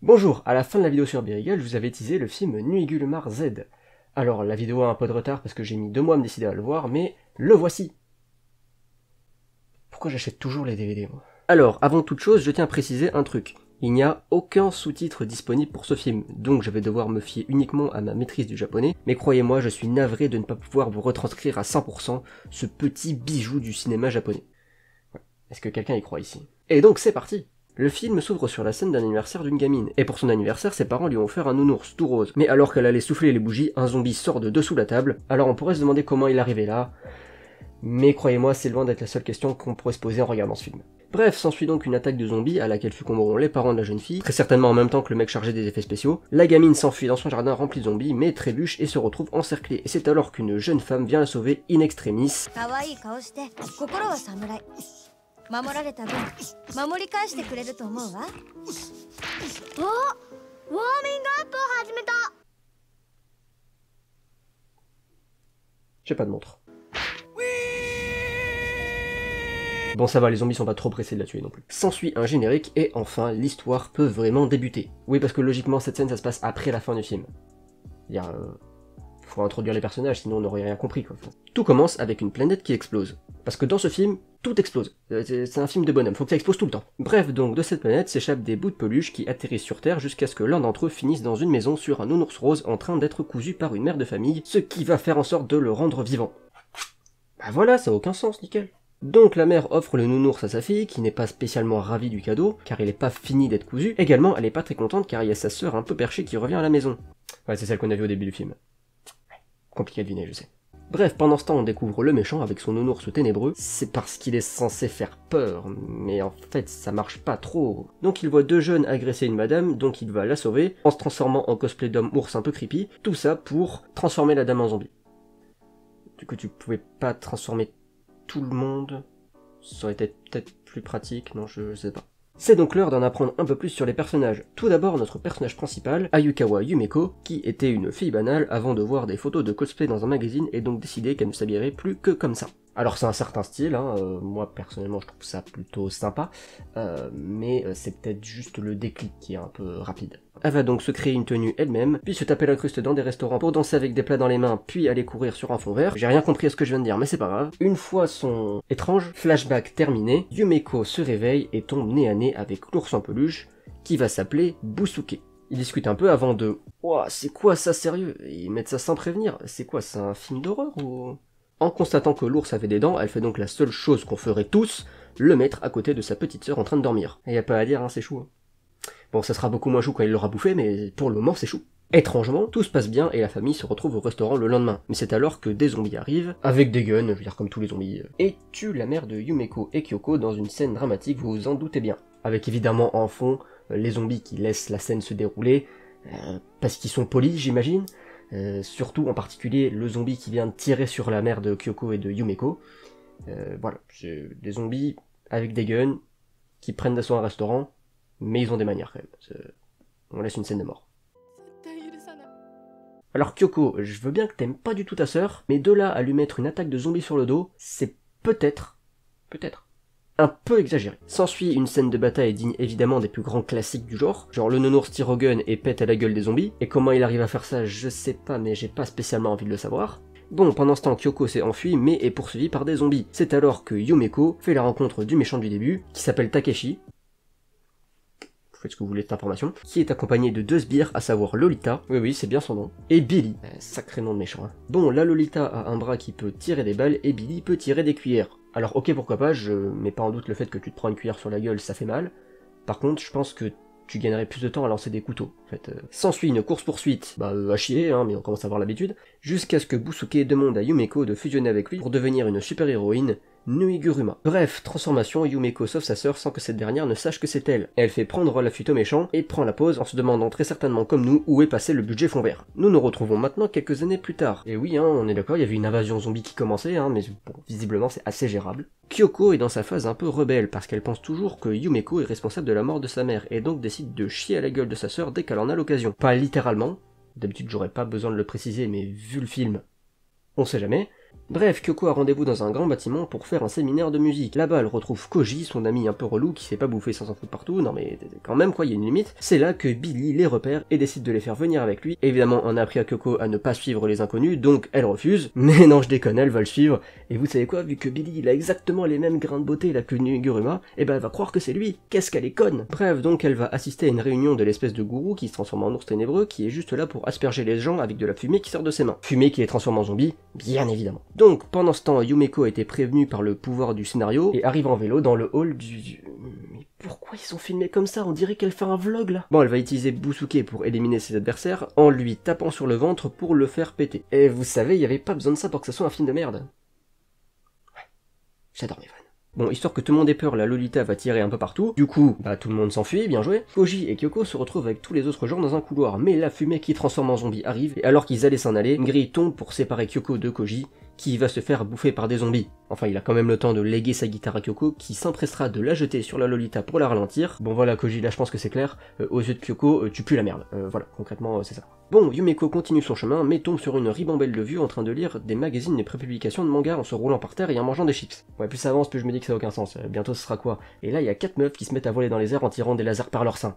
Bonjour, à la fin de la vidéo sur Berigal, je vous avais teasé le film Nuit Gulmar Z. Alors, la vidéo a un peu de retard parce que j'ai mis 2 mois à me décider à le voir, mais le voici. Pourquoi j'achète toujours les DVD, moi? Alors, avant toute chose, je tiens à préciser un truc. Il n'y a aucun sous-titre disponible pour ce film, donc je vais devoir me fier uniquement à ma maîtrise du japonais, mais croyez-moi, je suis navré de ne pas pouvoir vous retranscrire à 100% ce petit bijou du cinéma japonais. Ouais. Est-ce que quelqu'un y croit ici? Et donc c'est parti! Le film s'ouvre sur la scène d'un anniversaire d'une gamine, et pour son anniversaire, ses parents lui ont offert un nounours tout rose. Mais alors qu'elle allait souffler les bougies, un zombie sort de dessous la table, alors on pourrait se demander comment il est arrivé là, mais croyez-moi, c'est loin d'être la seule question qu'on pourrait se poser en regardant ce film. Bref, s'ensuit donc une attaque de zombies à laquelle succomberont les parents de la jeune fille, très certainement en même temps que le mec chargé des effets spéciaux. La gamine s'enfuit dans son jardin rempli de zombies, mais trébuche et se retrouve encerclée. Et c'est alors qu'une jeune femme vient la sauver in extremis. J'ai pas de montre. Bon ça va, les zombies sont pas trop pressés de la tuer non plus. S'ensuit un générique et enfin l'histoire peut vraiment débuter. Oui parce que logiquement cette scène ça se passe après la fin du film. Faut introduire les personnages sinon on n'aurait rien compris quoi. Tout commence avec une planète qui explose. Parce que dans ce film, tout explose. C'est un film de bonhomme, faut que ça explose tout le temps. Bref, donc de cette planète s'échappent des bouts de peluche qui atterrissent sur Terre jusqu'à ce que l'un d'entre eux finisse dans une maison sur un nounours rose en train d'être cousu par une mère de famille, ce qui va faire en sorte de le rendre vivant. Bah voilà, ça a aucun sens, nickel. Donc la mère offre le nounours à sa fille, qui n'est pas spécialement ravie du cadeau, car il n'est pas fini d'être cousu. Également, elle est pas très contente car il y a sa sœur un peu perchée qui revient à la maison. Ouais, c'est celle qu'on a vue au début du film. Compliqué à deviner, je sais. Bref, pendant ce temps, on découvre le méchant avec son nounours ténébreux. C'est parce qu'il est censé faire peur, mais en fait, ça marche pas trop. Donc il voit 2 jeunes agresser une madame, donc il va la sauver, en se transformant en cosplay d'homme ours un peu creepy. Tout ça pour transformer la dame en zombie. Du coup, tu pouvais pas transformer tout le monde, ça aurait été peut-être plus pratique, non je sais pas. C'est donc l'heure d'en apprendre un peu plus sur les personnages. Tout d'abord notre personnage principal, Ayukawa Yumeko, qui était une fille banale avant de voir des photos de cosplay dans un magazine et donc décider qu'elle ne s'habillerait plus que comme ça. Alors c'est un certain style, moi personnellement je trouve ça plutôt sympa, mais c'est peut-être juste le déclic qui est un peu rapide. Elle va donc se créer une tenue elle-même, puis se taper l'incruste dans des restaurants pour danser avec des plats dans les mains, puis aller courir sur un fond vert. J'ai rien compris à ce que je viens de dire, mais c'est pas grave. Une fois son étrange flashback terminé, Yumeko se réveille et tombe nez à nez avec l'ours en peluche, qui va s'appeler Busuke. Ils discutent un peu avant de « Ouah, c'est quoi ça sérieux? Ils mettent ça sans prévenir, c'est quoi, c'est un film d'horreur ou... » En constatant que l'ours avait des dents, elle fait donc la seule chose qu'on ferait tous, le mettre à côté de sa petite sœur en train de dormir. Et y a pas à dire, c'est chou. Bon, ça sera beaucoup moins chou quand il l'aura bouffé, mais pour le moment c'est chou. Étrangement, tout se passe bien et la famille se retrouve au restaurant le lendemain. Mais c'est alors que des zombies arrivent, avec des guns, je veux dire comme tous les zombies, et tuent la mère de Yumeko et Kyoko dans une scène dramatique, vous vous en doutez bien. Avec évidemment en fond, les zombies qui laissent la scène se dérouler, parce qu'ils sont polis j'imagine, surtout en particulier le zombie qui vient de tirer sur la mère de Kyoko et de Yumeko. Voilà, c'est des zombies avec des guns, qui prennent d'assaut un restaurant, mais ils ont des manières quand même. On laisse une scène de mort. Alors Kyoko, je veux bien que t'aimes pas du tout ta sœur, mais de là à lui mettre une attaque de zombies sur le dos, c'est peut-être un peu exagéré. S'ensuit une scène de bataille digne évidemment des plus grands classiques du genre, genre le nounours tire au gun et pète à la gueule des zombies, et comment il arrive à faire ça, je sais pas, mais j'ai pas spécialement envie de le savoir. Bon, pendant ce temps, Kyoko s'est enfuie, mais est poursuivie par des zombies. C'est alors que Yumeko fait la rencontre du méchant du début, qui s'appelle Takeshi, vous faites ce que vous voulez de cette information, qui est accompagné de 2 sbires, à savoir Lolita, oui c'est bien son nom, et Billy, sacré nom de méchant. Bon, la Lolita a un bras qui peut tirer des balles, et Billy peut tirer des cuillères. Alors ok pourquoi pas, je mets pas en doute le fait que tu te prends une cuillère sur la gueule, ça fait mal. Par contre, je pense que tu gagnerais plus de temps à lancer des couteaux, en fait. S'ensuit une course-poursuite, à chier, mais on commence à avoir l'habitude, jusqu'à ce que Busuke demande à Yumeko de fusionner avec lui pour devenir une super-héroïne, Nuiguruma. Bref, transformation, Yumeko sauve sa sœur sans que cette dernière ne sache que c'est elle. Elle fait prendre la fuite au méchant et prend la pause en se demandant très certainement comme nous où est passé le budget fond vert. Nous nous retrouvons maintenant quelques années plus tard. Et oui, on est d'accord, il y avait une invasion zombie qui commençait, mais bon, visiblement c'est assez gérable. Kyoko est dans sa phase un peu rebelle parce qu'elle pense toujours que Yumeko est responsable de la mort de sa mère et donc décide de chier à la gueule de sa sœur dès qu'elle en a l'occasion. Pas littéralement, d'habitude j'aurais pas besoin de le préciser mais vu le film, on sait jamais. Bref, Kyoko a rendez-vous dans un grand bâtiment pour faire un séminaire de musique. Là-bas, elle retrouve Koji, son ami un peu relou qui sait pas bouffer sans s'en foutre partout, non mais quand même quoi, il y a une limite. C'est là que Billy les repère et décide de les faire venir avec lui. Évidemment, on a appris à Kyoko à ne pas suivre les inconnus, donc elle refuse. Mais non, je déconne, elle va le suivre. Et vous savez quoi, vu que Billy il a exactement les mêmes grains de beauté là que Niguruma, et ben elle va croire que c'est lui. Qu'est-ce qu'elle est conne. Bref, donc elle va assister à une réunion de l'espèce de gourou qui se transforme en ours ténébreux, qui est juste là pour asperger les gens avec de la fumée qui sort de ses mains. Fumée qui les transforme en zombies, bien évidemment. Donc, pendant ce temps, Yumeko a été prévenue par le pouvoir du scénario et arrive en vélo dans le hall du... Mais pourquoi ils sont filmés comme ça? On dirait qu'elle fait un vlog là. Bon, elle va utiliser Busuke pour éliminer ses adversaires en lui tapant sur le ventre pour le faire péter. Et vous savez, il n'y avait pas besoin de ça pour que ça soit un film de merde. Ouais, j'adore mes fans. Bon, histoire que tout le monde ait peur, la Lolita va tirer un peu partout. Du coup, bah tout le monde s'enfuit, bien joué. Koji et Kyoko se retrouvent avec tous les autres gens dans un couloir, mais la fumée qui transforme en zombie arrive, et alors qu'ils allaient s'en aller, une grille tombe pour séparer Kyoko de Koji, qui va se faire bouffer par des zombies. Enfin, il a quand même le temps de léguer sa guitare à Kyoko, qui s'empressera de la jeter sur la Lolita pour la ralentir. Bon voilà, Koji, là je pense que c'est clair, aux yeux de Kyoko, tu pues la merde. Voilà, concrètement, c'est ça. Bon, Yumeko continue son chemin, mais tombe sur une ribambelle de vieux en train de lire des magazines et prépublications de manga en se roulant par terre et en mangeant des chips. Ouais, plus ça avance, plus je me dis que ça n'a aucun sens. Bientôt ce sera quoi? Et là, il y a 4 meufs qui se mettent à voler dans les airs en tirant des lasers par leur sein.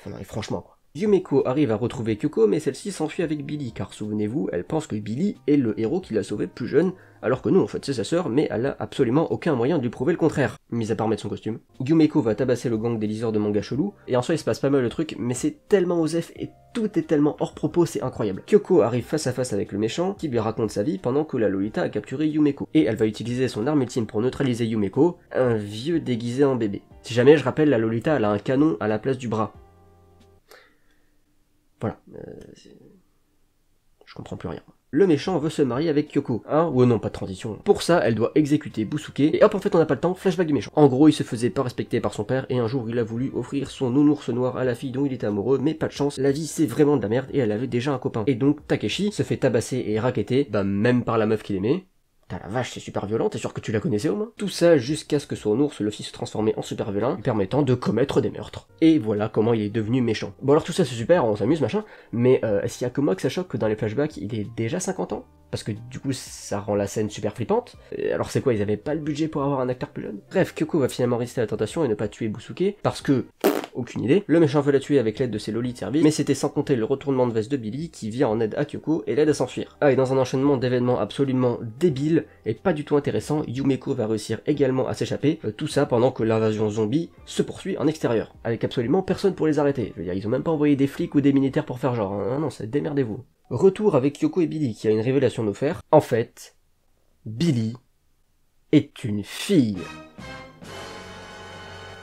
Non, et franchement, quoi. Yumeko arrive à retrouver Kyoko, mais celle-ci s'enfuit avec Billy, car souvenez-vous, elle pense que Billy est le héros qui l'a sauvée plus jeune, alors que non, en fait c'est sa sœur, mais elle a absolument aucun moyen de lui prouver le contraire, mis à part mettre son costume. Yumeko va tabasser le gang des liseurs de manga chelou, et en soi il se passe pas mal de trucs, mais c'est tellement osef et tout est tellement hors propos, c'est incroyable. Kyoko arrive face à face avec le méchant, qui lui raconte sa vie pendant que la Lolita a capturé Yumeko, et elle va utiliser son arme ultime pour neutraliser Yumeko, un vieux déguisé en bébé. Si jamais je rappelle, la Lolita elle a un canon à la place du bras. Voilà, je comprends plus rien. Le méchant veut se marier avec Kyoko, hein? Oh non, pas de transition. Pour ça, elle doit exécuter Busuke, et hop, en fait on n'a pas le temps, flashback du méchant. En gros, il se faisait pas respecter par son père, et un jour il a voulu offrir son nounours noir à la fille dont il était amoureux, mais pas de chance, la vie c'est vraiment de la merde, et elle avait déjà un copain. Et donc, Takeshi se fait tabasser et racketter, bah même par la meuf qu'il aimait. Putain la vache, c'est super violent, t'es sûr que tu la connaissais au moins? Tout ça jusqu'à ce que son ours le fisse se transformer en super vilain, lui permettant de commettre des meurtres. Et voilà comment il est devenu méchant. Bon alors tout ça c'est super, on s'amuse machin, mais est-ce qu'il y a que moi que ça choque que dans les flashbacks il est déjà 50 ans? Parce que du coup ça rend la scène super flippante. Alors c'est quoi, ils avaient pas le budget pour avoir un acteur plus jeune? Bref, Kyoko va finalement résister à la tentation et ne pas tuer Busuke, parce que... aucune idée. Le méchant veut la tuer avec l'aide de ses lolis de service, mais c'était sans compter le retournement de veste de Billy qui vient en aide à Kyoko et l'aide à s'enfuir. Ah, et dans un enchaînement d'événements absolument débiles et pas du tout intéressant, Yumeko va réussir également à s'échapper, tout ça pendant que l'invasion zombie se poursuit en extérieur, avec absolument personne pour les arrêter. Je veux dire, ils ont même pas envoyé des flics ou des militaires pour faire genre, hein. Non, c'est démerdez-vous. Retour avec Kyoko et Billy qui a une révélation à nous faire. En fait, Billy est une fille.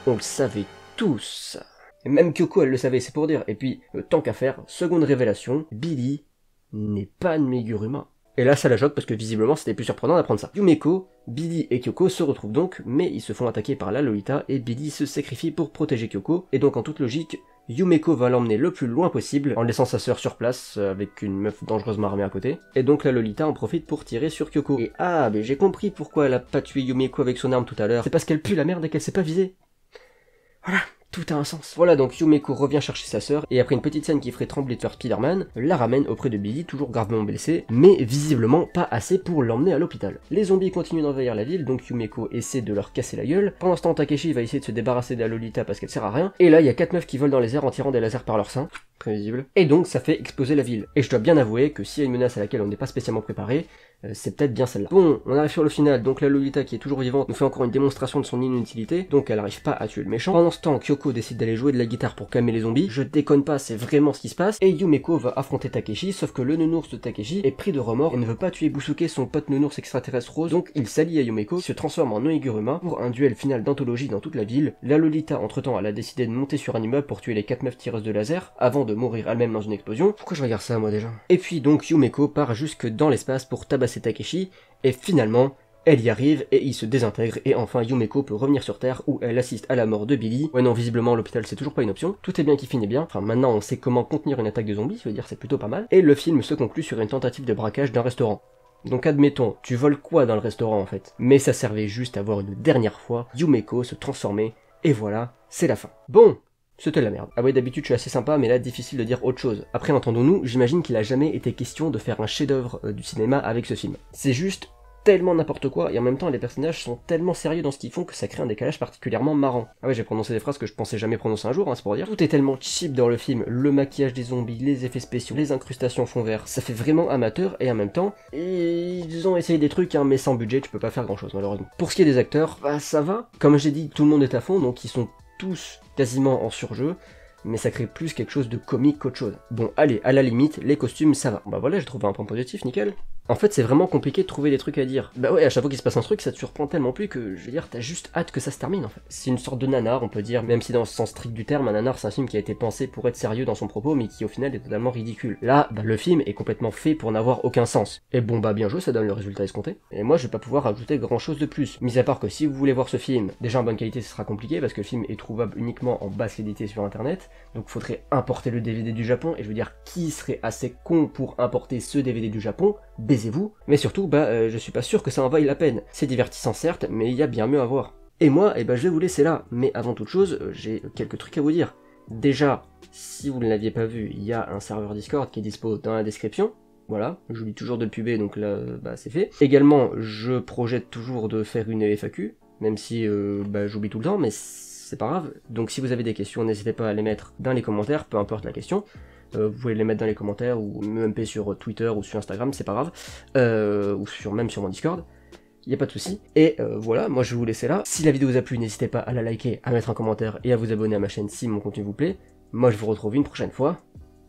On le savait tous. Et même Kyoko elle le savait, c'est pour dire. Et puis, tant qu'à faire, seconde révélation, Billy n'est pas de Meguruma. Et là ça la choque parce que visiblement c'était plus surprenant d'apprendre ça. Yumeko, Billy et Kyoko se retrouvent donc, mais ils se font attaquer par la Lolita et Billy se sacrifie pour protéger Kyoko. Et donc en toute logique, Yumeko va l'emmener le plus loin possible, en laissant sa sœur sur place, avec une meuf dangereusement armée à côté. Et donc la Lolita en profite pour tirer sur Kyoko. Et ah, mais j'ai compris pourquoi elle a pas tué Yumeko avec son arme tout à l'heure. C'est parce qu'elle pue la merde et qu'elle s'est pas visée. Voilà, tout a un sens. Voilà, donc Yumeko revient chercher sa sœur, et après une petite scène qui ferait trembler de faire Spider-Man, la ramène auprès de Billy, toujours gravement blessé, mais visiblement pas assez pour l'emmener à l'hôpital. Les zombies continuent d'envahir la ville, donc Yumeko essaie de leur casser la gueule. Pendant ce temps, Takeshi va essayer de se débarrasser de la Lolita parce qu'elle sert à rien, et là, il y a 4 meufs qui volent dans les airs en tirant des lasers par leur sein. Prévisible. Et donc ça fait exploser la ville. Et je dois bien avouer que s'il y a une menace à laquelle on n'est pas spécialement préparé, c'est peut-être bien celle-là. Bon, on arrive sur le final, donc la Lolita qui est toujours vivante nous fait encore une démonstration de son inutilité, donc elle arrive pas à tuer le méchant. Pendant ce temps, Kyoko décide d'aller jouer de la guitare pour calmer les zombies, je déconne pas, c'est vraiment ce qui se passe, et Yumeko va affronter Takeshi, sauf que le nounours de Takeshi est pris de remords et ne veut pas tuer Busuke, son pote nounours extraterrestre rose, donc il s'allie à Yumeko, qui se transforme en Noiguruma pour un duel final d'anthologie dans toute la ville. La Lolita, entre-temps, elle a décidé de monter sur un immeuble pour tuer les 4 meufs tireuses de laser, avant de mourir elle-même dans une explosion. Pourquoi je regarde ça moi déjà? Et puis donc Yumeko part jusque dans l'espace pour tabasser Takeshi, et finalement, elle y arrive et il se désintègre et enfin Yumeko peut revenir sur Terre où elle assiste à la mort de Billy. Ouais non, visiblement l'hôpital c'est toujours pas une option. Tout est bien qui finit bien. Enfin maintenant on sait comment contenir une attaque de zombies, ça veut dire c'est plutôt pas mal. Et le film se conclut sur une tentative de braquage d'un restaurant. Donc admettons, tu voles quoi dans le restaurant en fait? Mais ça servait juste à voir une dernière fois Yumeko se transformer et voilà, c'est la fin. Bon, c'était de la merde. Ah ouais, d'habitude je suis assez sympa, mais là difficile de dire autre chose. Après, entendons-nous, j'imagine qu'il a jamais été question de faire un chef-d'œuvre du cinéma avec ce film. C'est juste tellement n'importe quoi, et en même temps les personnages sont tellement sérieux dans ce qu'ils font que ça crée un décalage particulièrement marrant. Ah ouais, j'ai prononcé des phrases que je pensais jamais prononcer un jour, hein, c'est pour dire. Tout est tellement cheap dans le film, le maquillage des zombies, les effets spéciaux, les incrustations fond vert, ça fait vraiment amateur, et en même temps, ils ont essayé des trucs, hein, mais sans budget, tu peux pas faire grand chose malheureusement. Pour ce qui est des acteurs, bah ça va. Comme j'ai dit, tout le monde est à fond, donc ils sont tous quasiment en surjeu, mais ça crée plus quelque chose de comique qu'autre chose. Bon, allez, à la limite, les costumes, ça va. Bah voilà, j'ai trouvé un point positif, nickel. En fait, c'est vraiment compliqué de trouver des trucs à dire. Bah ouais, à chaque fois qu'il se passe un truc, ça te surprend tellement plus que, je veux dire, t'as juste hâte que ça se termine, en fait. C'est une sorte de nanar, on peut dire, même si dans le sens strict du terme, un nanar, c'est un film qui a été pensé pour être sérieux dans son propos, mais qui au final est totalement ridicule. Là, bah le film est complètement fait pour n'avoir aucun sens. Et bon, bah bien joué, ça donne le résultat escompté. Et moi, je vais pas pouvoir ajouter grand chose de plus. Mis à part que si vous voulez voir ce film, déjà en bonne qualité, ce sera compliqué, parce que le film est trouvable uniquement en basse qualité sur internet, donc faudrait importer le DVD du Japon, et je veux dire, qui serait assez con pour importer ce DVD du Japon? Baisez-vous. Mais surtout, je suis pas sûr que ça en vaille la peine. C'est divertissant certes, mais il y a bien mieux à voir. Et moi, je vais vous laisser là. Mais avant toute chose, j'ai quelques trucs à vous dire. Déjà, si vous ne l'aviez pas vu, il y a un serveur Discord qui est dispo dans la description. Voilà, j'oublie toujours de le puber, donc là, c'est fait. Également, je projette toujours de faire une FAQ, même si j'oublie tout le temps, mais c'est pas grave. Donc si vous avez des questions, n'hésitez pas à les mettre dans les commentaires, peu importe la question. Vous pouvez les mettre dans les commentaires ou me MP sur Twitter ou sur Instagram, c'est pas grave, ou même sur mon Discord, y a pas de souci. Et voilà, moi je vais vous laisser là. Si la vidéo vous a plu, n'hésitez pas à la liker, à mettre un commentaire et à vous abonner à ma chaîne si mon contenu vous plaît. Moi je vous retrouve une prochaine fois.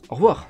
Au revoir.